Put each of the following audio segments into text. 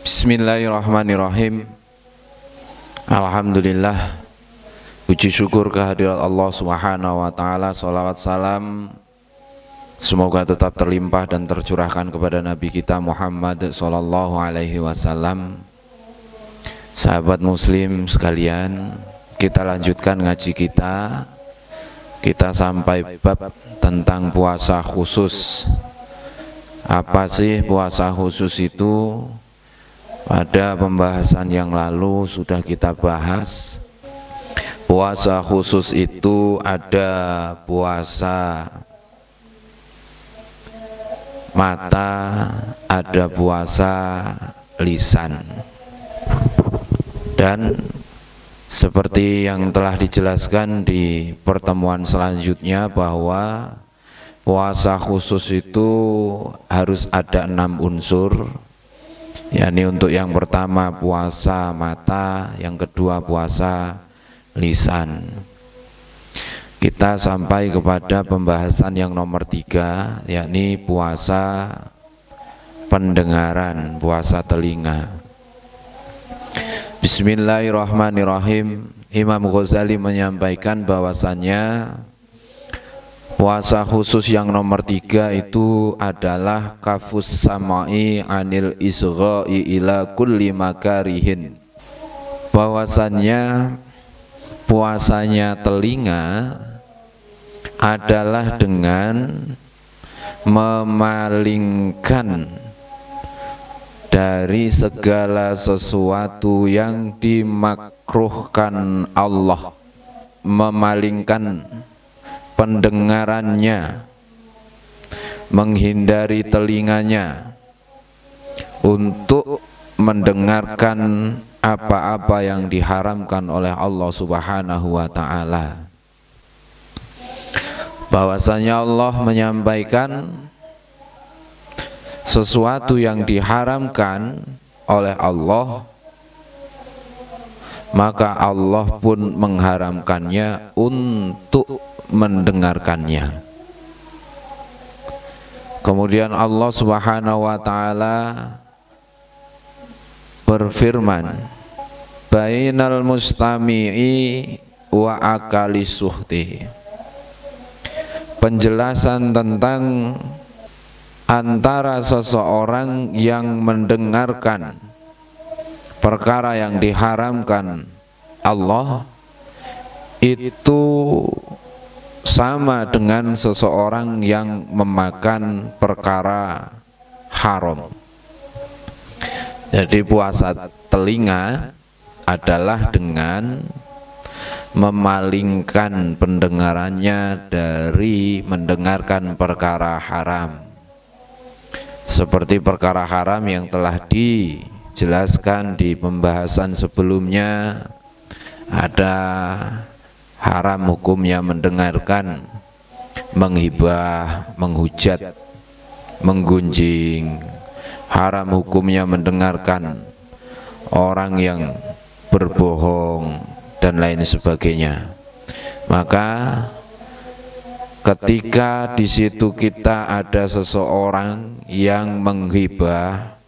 Bismillahirrahmanirrahim. Alhamdulillah, puji syukur kehadirat Allah Subhanahu wa taala, sholawat salam semoga tetap terlimpah dan tercurahkan kepada Nabi kita Muhammad sallallahu alaihi wasallam. Sahabat muslim sekalian, kita lanjutkan ngaji kita. Kita sampai bab tentang puasa khusus. Apa sih puasa khusus itu? Pada pembahasan yang lalu sudah kita bahas. Puasa khusus itu ada puasa mata, ada puasa lisan. Dan seperti yang telah dijelaskan di pertemuan selanjutnya bahwa puasa khusus itu harus ada 6 unsur. yakni untuk yang pertama puasa mata, yang kedua puasa lisan. Kita sampai kepada pembahasan yang nomor 3, yakni puasa pendengaran, puasa telinga. Bismillahirrahmanirrahim. Imam Ghazali menyampaikan bahwasannya puasa khusus yang nomor 3 itu adalah kafus samai anil isgha'i ila kulli makarihin. Bahwasannya puasanya telinga adalah dengan memalingkan dari segala sesuatu yang dimakruhkan Allah, memalingkan pendengarannya, menghindari telinganya untuk mendengarkan apa-apa yang diharamkan oleh Allah Subhanahu wa ta'ala. Bahwasanya Allah menyampaikan sesuatu yang diharamkan oleh Allah, maka Allah pun mengharamkannya untuk mendengarkannya. Kemudian Allah Subhanahu wa ta'ala berfirman, bainal mustami'i wa akali suhti. Penjelasan tentang antara seseorang yang mendengarkan perkara yang diharamkan Allah itu sama dengan seseorang yang memakan perkara haram. Jadi puasa telinga adalah dengan memalingkan pendengarannya dari mendengarkan perkara haram. Seperti perkara haram yang telah dijelaskan di pembahasan sebelumnya, ada haram hukumnya mendengarkan, menghibah, menghujat, menggunjing. Haram hukumnya mendengarkan orang yang berbohong dan lain sebagainya. Maka ketika di situ kita ada seseorang yang menghibah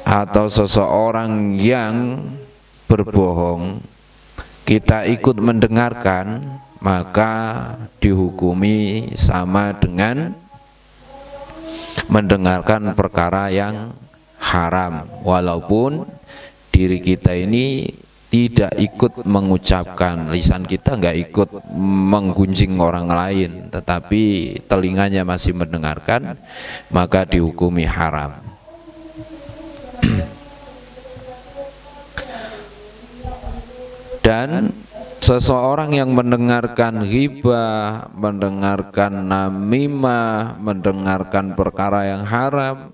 atau seseorang yang berbohong, kita ikut mendengarkan, maka dihukumi sama dengan mendengarkan perkara yang haram, walaupun diri kita ini tidak ikut mengucapkan, lisan kita nggak ikut menggunjing orang lain, tetapi telinganya masih mendengarkan, maka dihukumi haram. Dan seseorang yang mendengarkan ghibah, mendengarkan namimah, mendengarkan perkara yang haram,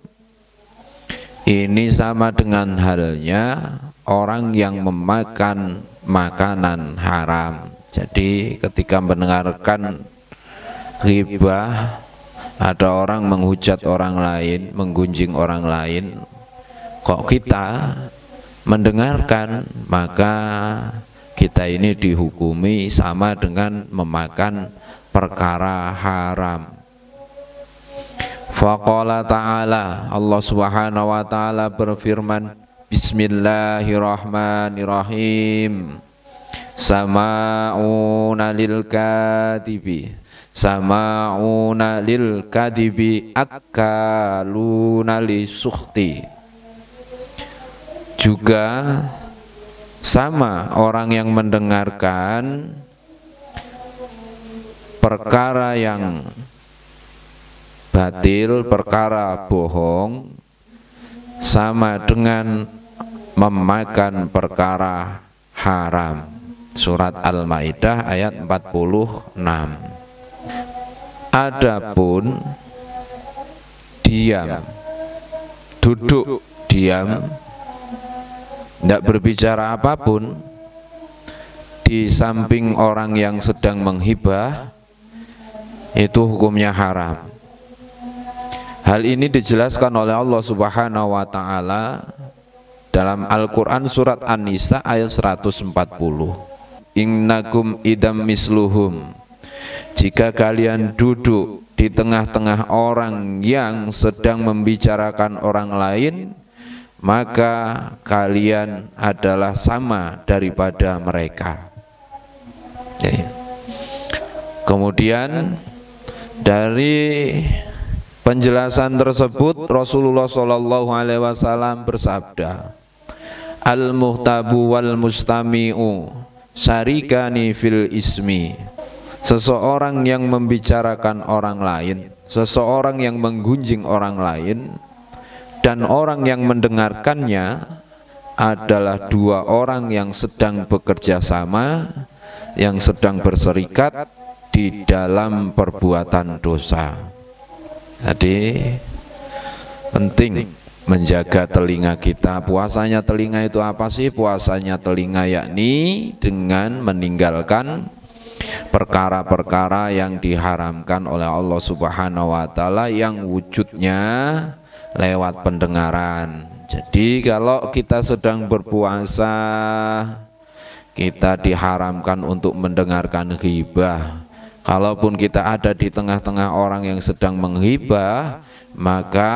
ini sama dengan halnya orang yang memakan makanan haram. Jadi ketika mendengarkan ghibah, ada orang menghujat orang lain, menggunjing orang lain, kok kita mendengarkan, maka kita ini dihukumi sama dengan memakan perkara haram. Faqala ta'ala, Allah Subhanahu wa ta'ala berfirman, Bismillahirrahmanirrahim. Sama'una lil kadibi, sama'una lil kadibi, akaluna li sukhti. Juga sama orang yang mendengarkan perkara yang batil, perkara bohong, sama dengan memakan perkara haram. Surat Al-Maidah ayat 46. Adapun diam, duduk diam, tidak berbicara apapun di samping orang yang sedang menghibah, itu hukumnya haram. Hal ini dijelaskan oleh Allah Subhanahu wa ta'ala dalam Al-Quran surat An-Nisa ayat 140. Innakum idam misluhum, jika kalian duduk di tengah-tengah orang yang sedang membicarakan orang lain, maka kalian adalah sama daripada mereka. Kemudian dari penjelasan tersebut Rasulullah SAW bersabda, Al-muhtabu wal mustami'u syarikani fil ismi. Seseorang yang membicarakan orang lain, seseorang yang menggunjing orang lain, dan orang yang mendengarkannya adalah dua orang yang sedang bekerja sama, yang sedang berserikat di dalam perbuatan dosa. Jadi penting menjaga telinga kita. Puasanya telinga itu apa sih? Puasanya telinga yakni dengan meninggalkan perkara-perkara yang diharamkan oleh Allah Subhanahu wa ta'ala yang wujudnya lewat pendengaran. Jadi kalau kita sedang berpuasa, kita diharamkan untuk mendengarkan ghibah. Kalaupun kita ada di tengah-tengah orang yang sedang menghibah, maka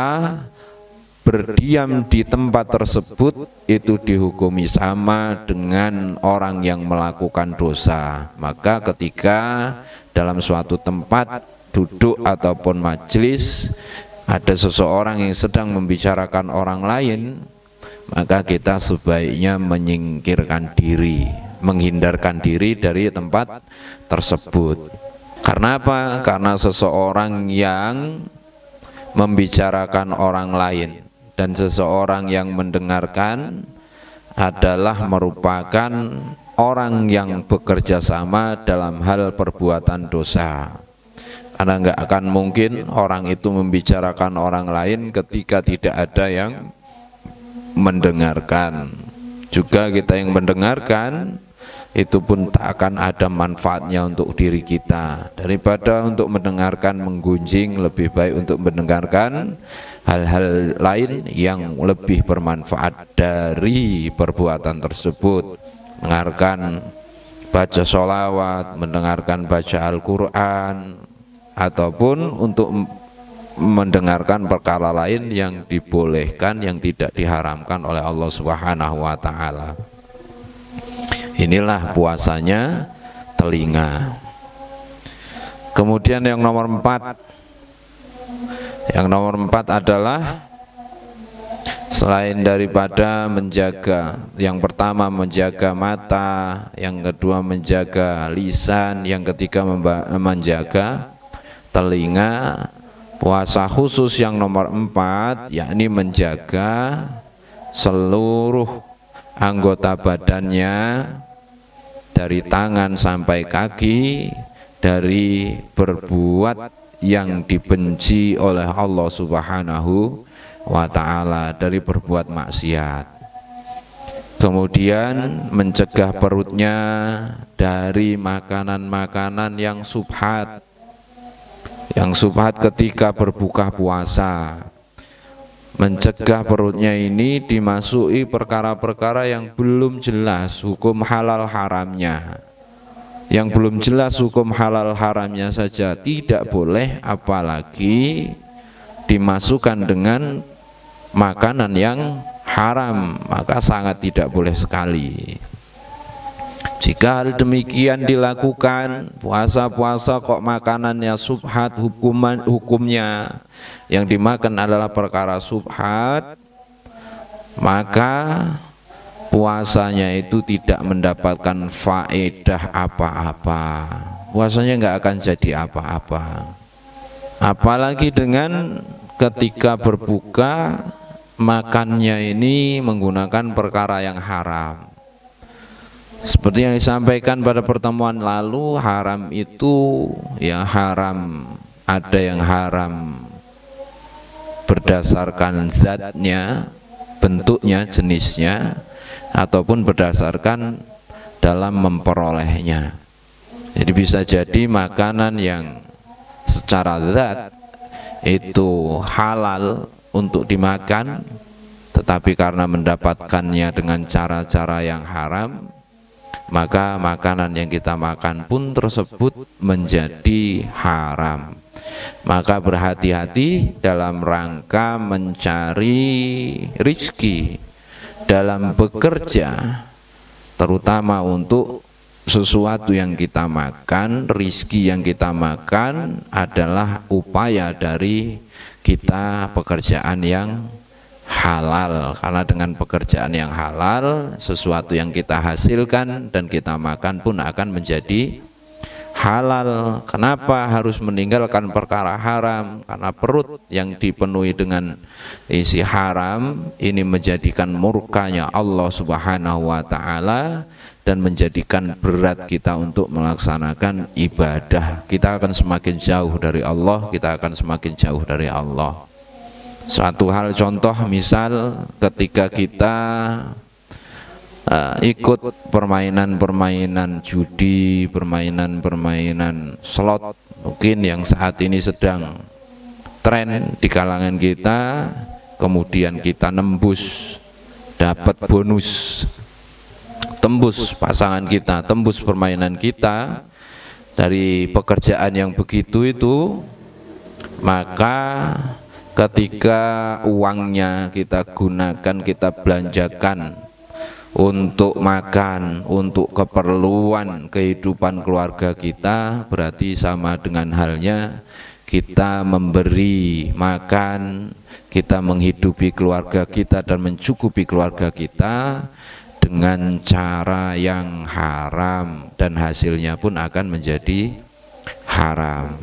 berdiam di tempat tersebut itu dihukumi sama dengan orang yang melakukan dosa. Maka ketika dalam suatu tempat duduk ataupun majelis ada seseorang yang sedang membicarakan orang lain, maka kita sebaiknya menyingkirkan diri, menghindarkan diri dari tempat tersebut. Karena apa? Karena seseorang yang membicarakan orang lain dan seseorang yang mendengarkan adalah merupakan orang yang bekerja sama dalam hal perbuatan dosa. Karena nggak akan mungkin orang itu membicarakan orang lain ketika tidak ada yang mendengarkan. Juga kita yang mendengarkan itu pun tak akan ada manfaatnya untuk diri kita. Daripada untuk mendengarkan menggunjing, lebih baik untuk mendengarkan hal-hal lain yang lebih bermanfaat dari perbuatan tersebut. Mendengarkan baca sholawat, mendengarkan baca Al-Quran, ataupun untuk mendengarkan perkara lain yang dibolehkan, yang tidak diharamkan oleh Allah Subhanahu wa ta'ala. Inilah puasanya telinga. Kemudian yang nomor 4, adalah selain daripada menjaga, yang pertama menjaga mata, yang kedua menjaga lisan, yang ketiga menjaga telinga. Puasa khusus yang nomor 4 yakni menjaga seluruh anggota badannya dari tangan sampai kaki dari berbuat yang dibenci oleh Allah Subhanahu wa ta'ala, dari berbuat maksiat. Kemudian mencegah perutnya dari makanan-makanan yang subhat, ketika berbuka puasa. Mencegah perutnya ini dimasuki perkara-perkara yang belum jelas hukum halal haramnya. Yang belum jelas hukum halal haramnya saja tidak boleh, apalagi dimasukkan dengan makanan yang haram, maka sangat tidak boleh sekali. Jika hal demikian dilakukan, puasa-puasa kok makanannya subhat, hukumnya yang dimakan adalah perkara subhat, maka puasanya itu tidak mendapatkan faedah apa-apa, puasanya nggak akan jadi apa-apa. Apalagi dengan ketika berbuka makannya ini menggunakan perkara yang haram. Seperti yang disampaikan pada pertemuan lalu, haram itu yang haram, ada yang haram berdasarkan zatnya, bentuknya, jenisnya, ataupun berdasarkan dalam memperolehnya. Jadi bisa jadi makanan yang secara zat itu halal untuk dimakan, tetapi karena mendapatkannya dengan cara-cara yang haram, maka makanan yang kita makan pun tersebut menjadi haram. Maka berhati-hati dalam rangka mencari rizki, dalam bekerja, terutama untuk sesuatu yang kita makan. Rizki yang kita makan adalah upaya dari kita pekerjaan yang halal, karena dengan pekerjaan yang halal sesuatu yang kita hasilkan dan kita makan pun akan menjadi halal. Kenapa harus meninggalkan perkara haram? Karena perut yang dipenuhi dengan isi haram ini menjadikan murkanya Allah Subhanahu wa ta'ala dan menjadikan berat kita untuk melaksanakan ibadah. Kita akan semakin jauh dari Allah, kita akan semakin jauh dari Allah. Suatu hal contoh, misal ketika kita ikut permainan-permainan judi, permainan-permainan slot mungkin yang saat ini sedang tren di kalangan kita, kemudian kita nembus, dapat bonus, tembus pasangan kita, tembus permainan kita dari pekerjaan yang begitu itu, maka ketika uangnya kita gunakan, kita belanjakan untuk makan, untuk keperluan kehidupan keluarga kita, berarti sama dengan halnya kita memberi makan, kita menghidupi keluarga kita dan mencukupi keluarga kita dengan cara yang haram, dan hasilnya pun akan menjadi haram.